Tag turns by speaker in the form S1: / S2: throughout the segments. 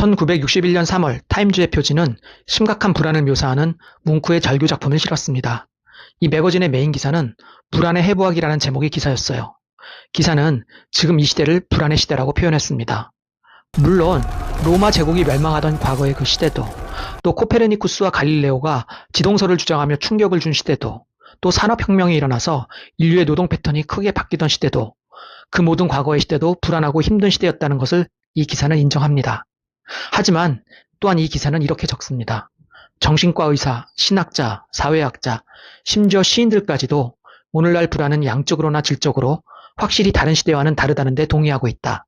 S1: 1961년 3월 타임즈의 표지는 심각한 불안을 묘사하는 뭉크의 절규 작품을 실었습니다. 이 매거진의 메인 기사는 불안의 해부학이라는 제목의 기사였어요. 기사는 지금 이 시대를 불안의 시대라고 표현했습니다. 물론 로마 제국이 멸망하던 과거의 그 시대도, 또 코페르니쿠스와 갈릴레오가 지동설을 주장하며 충격을 준 시대도, 또 산업혁명이 일어나서 인류의 노동 패턴이 크게 바뀌던 시대도, 그 모든 과거의 시대도 불안하고 힘든 시대였다는 것을 이 기사는 인정합니다. 하지만 또한 이 기사는 이렇게 적습니다. 정신과 의사, 신학자, 사회학자, 심지어 시인들까지도 오늘날 불안은 양적으로나 질적으로 확실히 다른 시대와는 다르다는 데 동의하고 있다.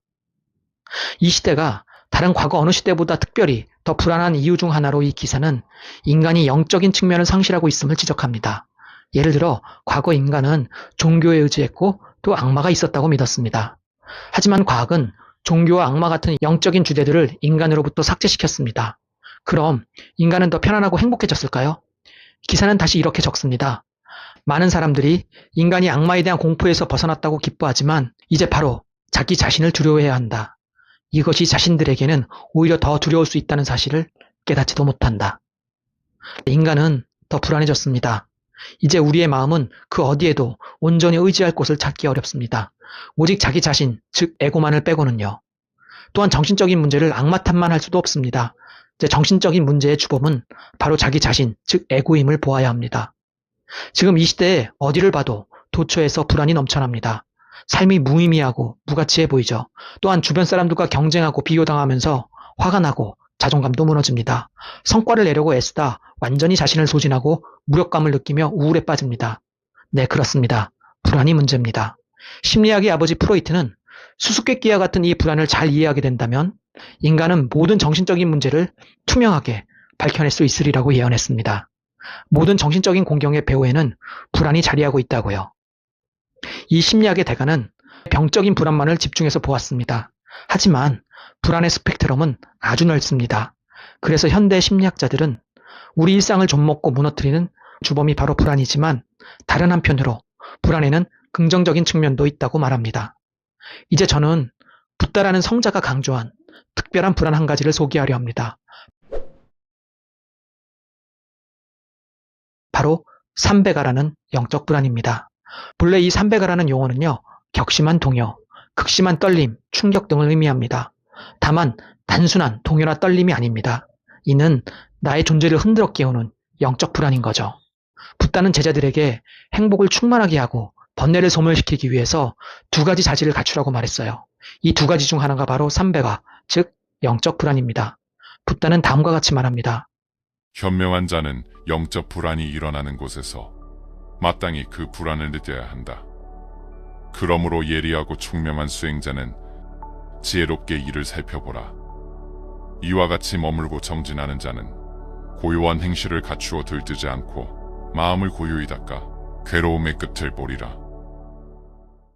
S1: 이 시대가 다른 과거 어느 시대보다 특별히 더 불안한 이유 중 하나로 이 기사는 인간이 영적인 측면을 상실하고 있음을 지적합니다. 예를 들어 과거 인간은 종교에 의지했고 또 악마가 있었다고 믿었습니다. 하지만 과학은 종교와 악마 같은 영적인 주제들을 인간으로부터 삭제시켰습니다. 그럼 인간은 더 편안하고 행복해졌을까요? 기사는 다시 이렇게 적습니다. 많은 사람들이 인간이 악마에 대한 공포에서 벗어났다고 기뻐하지만 이제 바로 자기 자신을 두려워해야 한다. 이것이 자신들에게는 오히려 더 두려울 수 있다는 사실을 깨닫지도 못한다. 인간은 더 불안해졌습니다. 이제 우리의 마음은 그 어디에도 온전히 의지할 곳을 찾기 어렵습니다. 오직 자기 자신, 즉 에고만을 빼고는요. 또한 정신적인 문제를 악마 탓만 할 수도 없습니다. 이제 정신적인 문제의 주범은 바로 자기 자신, 즉 에고임을 보아야 합니다. 지금 이 시대에 어디를 봐도 도처에서 불안이 넘쳐납니다. 삶이 무의미하고 무가치해 보이죠. 또한 주변 사람들과 경쟁하고 비교당하면서 화가 나고 자존감도 무너집니다. 성과를 내려고 애쓰다 완전히 자신을 소진하고 무력감을 느끼며 우울에 빠집니다. 네, 그렇습니다. 불안이 문제입니다. 심리학의 아버지 프로이트는 수수께끼와 같은 이 불안을 잘 이해하게 된다면 인간은 모든 정신적인 문제를 투명하게 밝혀낼 수 있으리라고 예언했습니다. 모든 정신적인 공경의 배후에는 불안이 자리하고 있다고요. 이 심리학의 대가는 병적인 불안만을 집중해서 보았습니다. 하지만 불안의 스펙트럼은 아주 넓습니다. 그래서 현대 심리학자들은 우리 일상을 좀먹고 무너뜨리는 주범이 바로 불안이지만 다른 한편으로 불안에는 긍정적인 측면도 있다고 말합니다. 이제 저는 붓다라는 성자가 강조한 특별한 불안 한 가지를 소개하려 합니다. 바로 삼배가라는 영적 불안입니다. 본래 이 삼배가라는 용어는요, 격심한 동요, 극심한 떨림, 충격 등을 의미합니다. 다만 단순한 동요나 떨림이 아닙니다. 이는 나의 존재를 흔들어 깨우는 영적 불안인 거죠. 붓다는 제자들에게 행복을 충만하게 하고 번뇌를 소멸시키기 위해서 두 가지 자질을 갖추라고 말했어요. 이 두 가지 중 하나가 바로 삼배가, 즉 영적 불안입니다. 붓다는 다음과 같이 말합니다.
S2: 현명한 자는 영적 불안이 일어나는 곳에서 마땅히 그 불안을 느껴야 한다. 그러므로 예리하고 총명한 수행자는 지혜롭게 이를 살펴보라. 이와 같이 머물고 정진하는 자는 고요한 행실을 갖추어 들뜨지 않고 마음을 고요히 닦아 괴로움의 끝을 보리라.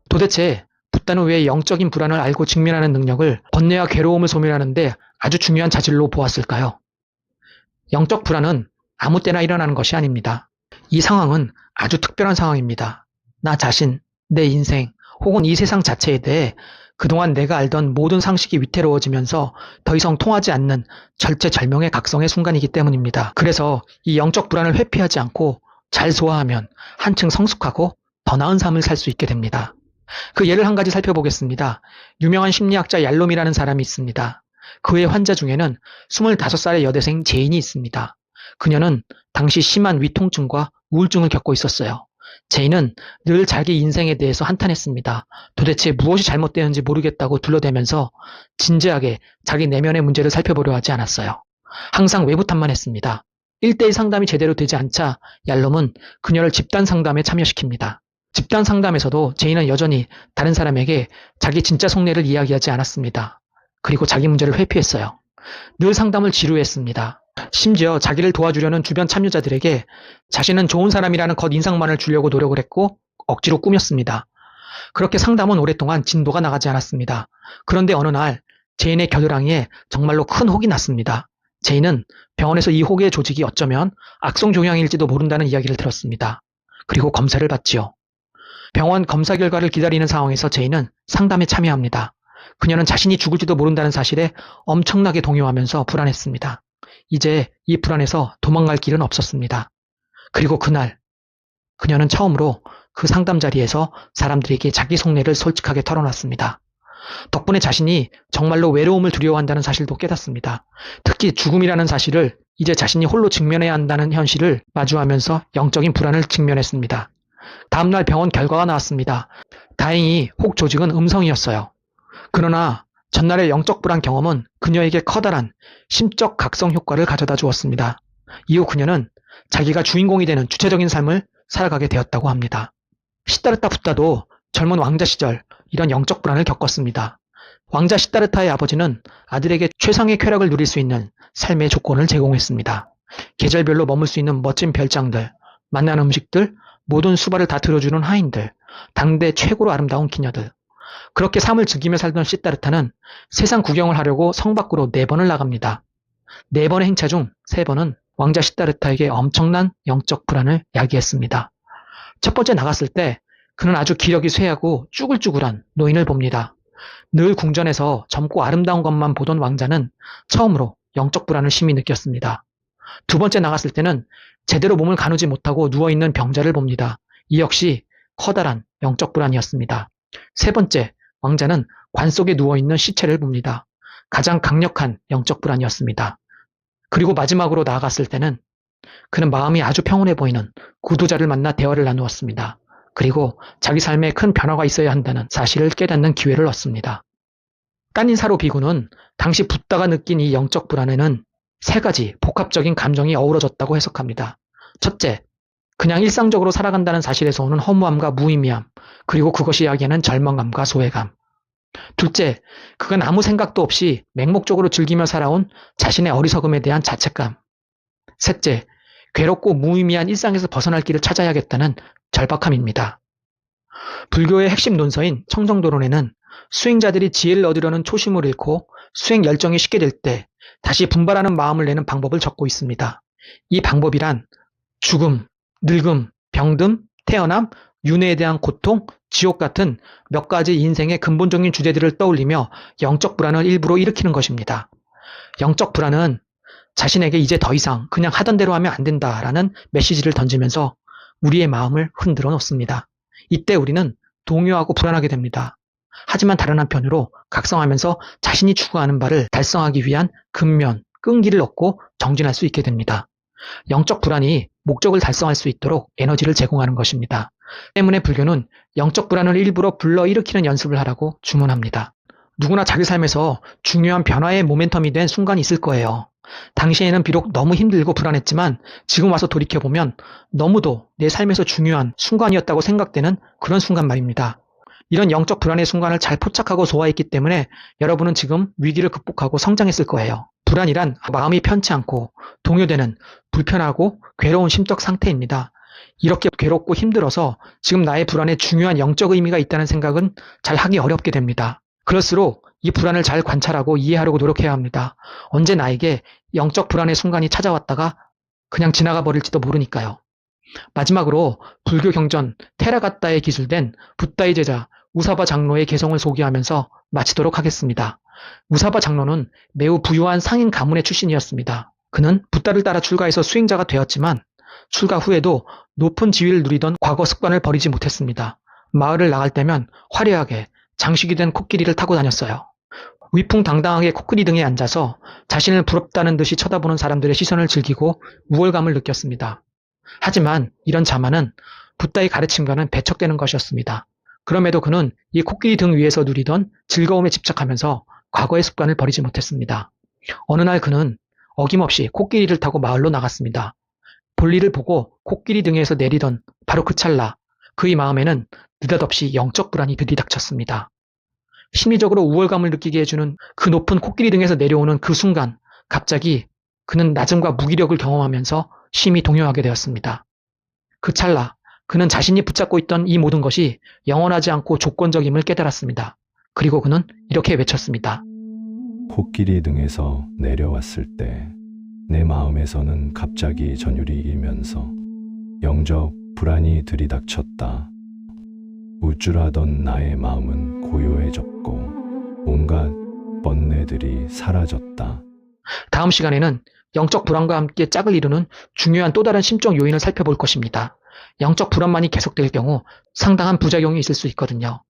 S1: 도대체 붓다는 왜 영적인 불안을 알고 직면하는 능력을 번뇌와 괴로움을 소멸하는 데 아주 중요한 자질로 보았을까요? 영적 불안은 아무 때나 일어나는 것이 아닙니다. 이 상황은 아주 특별한 상황입니다. 나 자신, 내 인생, 혹은 이 세상 자체에 대해 그동안 내가 알던 모든 상식이 위태로워지면서 더 이상 통하지 않는 절체절명의 각성의 순간이기 때문입니다. 그래서 이 영적 불안을 회피하지 않고 잘 소화하면 한층 성숙하고 더 나은 삶을 살 수 있게 됩니다. 그 예를 한 가지 살펴보겠습니다. 유명한 심리학자 얄롬이라는 사람이 있습니다. 그의 환자 중에는 25살의 여대생 제인이 있습니다. 그녀는 당시 심한 위통증과 우울증을 겪고 있었어요. 제인은 늘 자기 인생에 대해서 한탄했습니다. 도대체 무엇이 잘못되는지 모르겠다고 둘러대면서 진지하게 자기 내면의 문제를 살펴보려 하지 않았어요. 항상 외부 탓만 했습니다. 1대1 상담이 제대로 되지 않자 얄롬은 그녀를 집단 상담에 참여시킵니다. 집단 상담에서도 제인은 여전히 다른 사람에게 자기 진짜 속내를 이야기하지 않았습니다. 그리고 자기 문제를 회피했어요. 늘 상담을 지루했습니다. 심지어 자기를 도와주려는 주변 참여자들에게 자신은 좋은 사람이라는 겉인상만을 주려고 노력을 했고 억지로 꾸몄습니다. 그렇게 상담은 오랫동안 진도가 나가지 않았습니다. 그런데 어느 날 제인의 겨드랑이에 정말로 큰 혹이 났습니다. 제인은 병원에서 이 혹의 조직이 어쩌면 악성 종양일지도 모른다는 이야기를 들었습니다. 그리고 검사를 받지요. 병원 검사 결과를 기다리는 상황에서 제인은 상담에 참여합니다. 그녀는 자신이 죽을지도 모른다는 사실에 엄청나게 동요하면서 불안했습니다. 이제 이 불안에서 도망갈 길은 없었습니다. 그리고 그날 그녀는 처음으로 그 상담 자리에서 사람들에게 자기 속내를 솔직하게 털어놨습니다. 덕분에 자신이 정말로 외로움을 두려워한다는 사실도 깨닫습니다. 특히 죽음이라는 사실을 이제 자신이 홀로 직면해야 한다는 현실을 마주하면서 영적인 불안을 직면했습니다. 다음날 병원 결과가 나왔습니다. 다행히 혹 조직은 음성이었어요. 그러나 전날의 영적 불안 경험은 그녀에게 커다란 심적 각성 효과를 가져다 주었습니다. 이후 그녀는 자기가 주인공이 되는 주체적인 삶을 살아가게 되었다고 합니다. 시다르타 붓다도 젊은 왕자 시절 이런 영적 불안을 겪었습니다. 왕자 시다르타의 아버지는 아들에게 최상의 쾌락을 누릴 수 있는 삶의 조건을 제공했습니다. 계절별로 머물 수 있는 멋진 별장들, 맛난 음식들, 모든 수발을 다 들어주는 하인들, 당대 최고로 아름다운 기녀들. 그렇게 삶을 즐기며 살던 시다르타는 세상 구경을 하려고 성 밖으로 4번을 나갑니다. 4번의 행차 중 3번은 왕자 시다르타에게 엄청난 영적 불안을 야기했습니다. 첫 번째 나갔을 때 그는 아주 기력이 쇠하고 쭈글쭈글한 노인을 봅니다. 늘 궁전에서 젊고 아름다운 것만 보던 왕자는 처음으로 영적 불안을 심히 느꼈습니다. 두 번째 나갔을 때는 제대로 몸을 가누지 못하고 누워있는 병자를 봅니다. 이 역시 커다란 영적 불안이었습니다. 세 번째, 왕자는 관 속에 누워있는 시체를 봅니다. 가장 강력한 영적 불안이었습니다. 그리고 마지막으로 나아갔을 때는 그는 마음이 아주 평온해 보이는 구두자를 만나 대화를 나누었습니다. 그리고 자기 삶에 큰 변화가 있어야 한다는 사실을 깨닫는 기회를 얻습니다. 까닌사로 비구는 당시 붓다가 느낀 이 영적 불안에는 3가지 복합적인 감정이 어우러졌다고 해석합니다. 첫째, 그냥 일상적으로 살아간다는 사실에서 오는 허무함과 무의미함, 그리고 그것이 야기하는 절망감과 소외감. 둘째, 그건 아무 생각도 없이 맹목적으로 즐기며 살아온 자신의 어리석음에 대한 자책감. 셋째, 괴롭고 무의미한 일상에서 벗어날 길을 찾아야겠다는 절박함입니다. 불교의 핵심 논서인 청정도론에는 수행자들이 지혜를 얻으려는 초심을 잃고 수행 열정이 식게 될 때 다시 분발하는 마음을 내는 방법을 적고 있습니다. 이 방법이란 죽음, 늙음, 병듦, 태어남, 윤회에 대한 고통, 지옥 같은 몇 가지 인생의 근본적인 주제들을 떠올리며 영적 불안을 일부러 일으키는 것입니다. 영적 불안은 자신에게 이제 더 이상 그냥 하던 대로 하면 안 된다라는 메시지를 던지면서 우리의 마음을 흔들어 놓습니다. 이때 우리는 동요하고 불안하게 됩니다. 하지만 다른 한편으로 각성하면서 자신이 추구하는 바를 달성하기 위한 근면, 끈기를 얻고 정진할 수 있게 됩니다. 영적 불안이 목적을 달성할 수 있도록 에너지를 제공하는 것입니다. 때문에 불교는 영적 불안을 일부러 불러일으키는 연습을 하라고 주문합니다. 누구나 자기 삶에서 중요한 변화의 모멘텀이 된 순간이 있을 거예요. 당시에는 비록 너무 힘들고 불안했지만 지금 와서 돌이켜보면 너무도 내 삶에서 중요한 순간이었다고 생각되는 그런 순간 말입니다. 이런 영적 불안의 순간을 잘 포착하고 소화했기 때문에 여러분은 지금 위기를 극복하고 성장했을 거예요. 불안이란 마음이 편치 않고 동요되는 불편하고 괴로운 심적 상태입니다. 이렇게 괴롭고 힘들어서 지금 나의 불안에 중요한 영적 의미가 있다는 생각은 잘 하기 어렵게 됩니다. 그럴수록 이 불안을 잘 관찰하고 이해하려고 노력해야 합니다. 언제 나에게 영적 불안의 순간이 찾아왔다가 그냥 지나가 버릴지도 모르니까요. 마지막으로 불교 경전 테라가타에 기술된 붓다의 제자 우사바 장로의 개성을 소개하면서 마치도록 하겠습니다. 우사바 장로는 매우 부유한 상인 가문의 출신이었습니다. 그는 붓다를 따라 출가해서 수행자가 되었지만 출가 후에도 높은 지위를 누리던 과거 습관을 버리지 못했습니다. 마을을 나갈 때면 화려하게 장식이 된 코끼리를 타고 다녔어요. 위풍당당하게 코끼리 등에 앉아서 자신을 부럽다는 듯이 쳐다보는 사람들의 시선을 즐기고 우월감을 느꼈습니다. 하지만 이런 자만은 붓다의 가르침과는 배척되는 것이었습니다. 그럼에도 그는 이 코끼리 등 위에서 누리던 즐거움에 집착하면서 과거의 습관을 버리지 못했습니다. 어느 날 그는 어김없이 코끼리를 타고 마을로 나갔습니다. 볼일을 보고 코끼리 등에서 내리던 바로 그 찰나 그의 마음에는 느닷없이 영적 불안이 들이닥쳤습니다. 심리적으로 우월감을 느끼게 해주는 그 높은 코끼리 등에서 내려오는 그 순간 갑자기 그는 낮음과 무기력을 경험하면서 심히 동요하게 되었습니다. 그 찰나 그는 자신이 붙잡고 있던 이 모든 것이 영원하지 않고 조건적임을 깨달았습니다. 그리고 그는 이렇게 외쳤습니다.
S3: 코끼리 등에서 내려왔을 때 내 마음에서는 갑자기 전율이 일면서 영적 불안이 들이닥쳤다. 우쭐하던 나의 마음은 고요해졌고 온갖 번뇌들이 사라졌다.
S1: 다음 시간에는 영적 불안과 함께 짝을 이루는 중요한 또 다른 심적 요인을 살펴볼 것입니다. 영적 불안만이 계속될 경우 상당한 부작용이 있을 수 있거든요.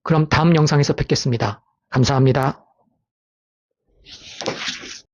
S1: 그럼 다음 영상에서 뵙겠습니다. 감사합니다.